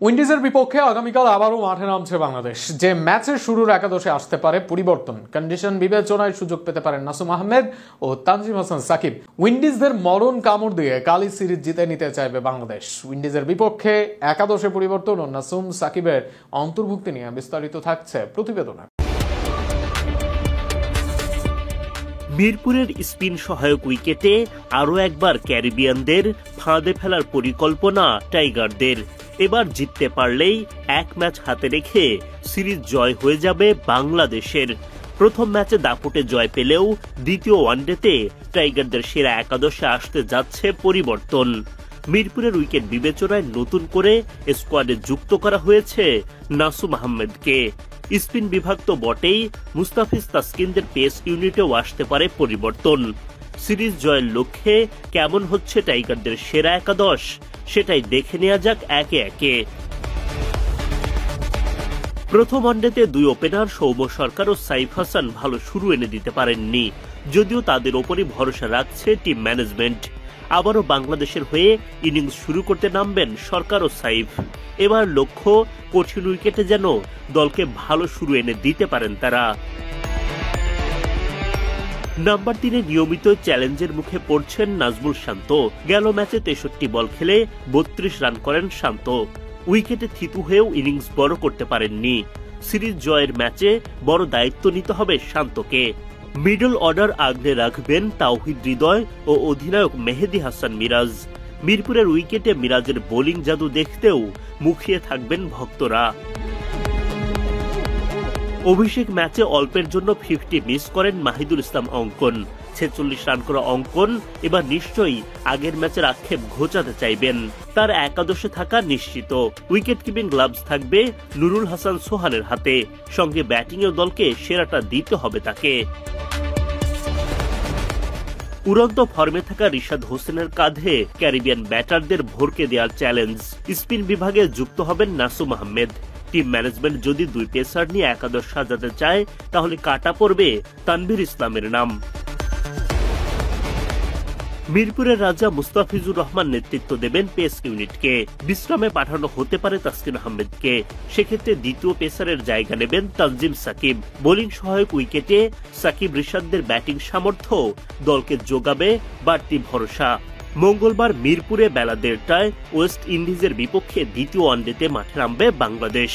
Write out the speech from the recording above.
উইন্ডিজের বিপক্ষে আগামীকাল আবারও মাঠে নামছে বাংলাদেশ। যে ম্যাচের শুরুর একাদশে আসতে পারে পরিবর্তন, কন্ডিশন বিবেচনায় সুযোগ পেতে পারেন নাসুম আহমেদ ও তানজিম হাসান সাকিব। উইন্ডিজদের মরণ কামড় দিয়ে কালই সিরিজ জিতে নিতে চাইবে বাংলাদেশ। উইন্ডিজের বিপক্ষে একাদশে পরিবর্তন ও নাসুম সাকিবের অন্তর্ভুক্তি নিয়ে বিস্তারিত থাকছে প্রতিবেদনে। মিরপুরের স্পিন সহায়ক উইকেটে আরও একবার ক্যারিবিয়ানদের ফাঁদে ফেলার পরিকল্পনা টাইগারদের। এবার জিততে পারলেই এক ম্যাচ হাতে রেখে সিরিজ জয় হয়ে যাবে বাংলাদেশের। প্রথম ম্যাচে দাপুটে জয় পেলেও দ্বিতীয় ওয়ানডেতে টাইগারদের সেরা একাদশে আসতে যাচ্ছে পরিবর্তন। মিরপুরের উইকেট বিবেচনায় নতুন করে স্কোয়াডে যুক্ত করা হয়েছে নাসুম আহমেদকে। স্পিন বিভাগ তো বটেই, মুস্তাফিজ তাসকিনদের পেস ইউনিটেও আসতে পারে পরিবর্তন। সিরিজ জয়ের লক্ষ্যে কেমন হচ্ছে টাইগারদের সেরা একাদশ, সেটাই দেখে নেওয়া যাক একে একে। প্রথম ওয়ানডেতে দুই ওপেনার সৌম্য সরকার ও সাইফ হাসান ভালো শুরু এনে দিতে পারেননি, যদিও তাদের ওপরই ভরসা রাখছে টিম ম্যানেজমেন্ট। আবারও বাংলাদেশের হয়ে ইনিংস শুরু করতে নামবেন সরকার ও সাইফ। এবার লক্ষ্য কঠিন উইকেটে যেন দলকে ভালো শুরু এনে দিতে পারেন তারা। নাম্বার 3-এ নিয়মিত চ্যালেঞ্জের মুখে পড়ছেন নাজমুল শান্ত। গেল ম্যাচে 63 বল খেলে 32 রান করেন শান্ত। উইকেটে থিতু হয়েও ইনিংস বড় করতে পারেননি। সিরিজ জয়ের ম্যাচে বড় দায়িত্ব নিতে হবে শান্তকে। মিডল অর্ডার আগলে রাখবেন তাওহিদ হৃদয় ও অধিনায়ক মেহেদী হাসান মিরাজ। মিরপুরের উইকেটে মিরাজের বোলিং জাদু দেখতেও মুখিয়ে থাকবেন ভক্তরা। অভিষেক ম্যাচে অল্পের জন্য 50 মিস করেন মাহিদুল ইসলাম অঙ্কন। 46 রান করা অঙ্কন এবার নিশ্চয়ই আগের ম্যাচের আক্ষেপ ঘোচাতে চাইবেন। তার একাদশে থাকা নিশ্চিত। উইকেট কিপিং গ্লাভস থাকবে নুরুল হাসান সোহানের হাতে, সঙ্গে ব্যাটিংয়ের দলকে সেরাটা দিতে হবে তাকে। উড়ন্ত ফর্মে থাকা রিশাদ হোসেনের কাঁধে ক্যারিবিয়ান ব্যাটারদের ভরকে দেওয়ার চ্যালেঞ্জ। স্পিন বিভাগে যুক্ত হবেন নাসুম আহমেদ। টিম ম্যানেজমেন্ট যদি দুই পেসার নিয়ে একাদশ সাজাতে চায়, তাহলে কাটা পড়বে তানভীর ইসলামের নাম। মিরপুরের রাজা মুস্তাফিজুর রহমান নেতৃত্ব দেবেন পেস ইউনিটকে। বিশ্রামে পাঠানো হতে পারে তাসকিন আহমেদকে। সেক্ষেত্রে দ্বিতীয় পেসারের জায়গা নেবেন তানজিম সাকিব। বোলিং সহায়ক উইকেটে সাকিব রিশাদদের ব্যাটিং সামর্থ্য দলকে যোগাবে বাড়তি ভরসা। মঙ্গলবার মিরপুরে বেলা 1:30টায় ওয়েস্ট ইন্ডিজের বিপক্ষে দ্বিতীয় ওয়ানডেতে মাঠে নামবে বাংলাদেশ।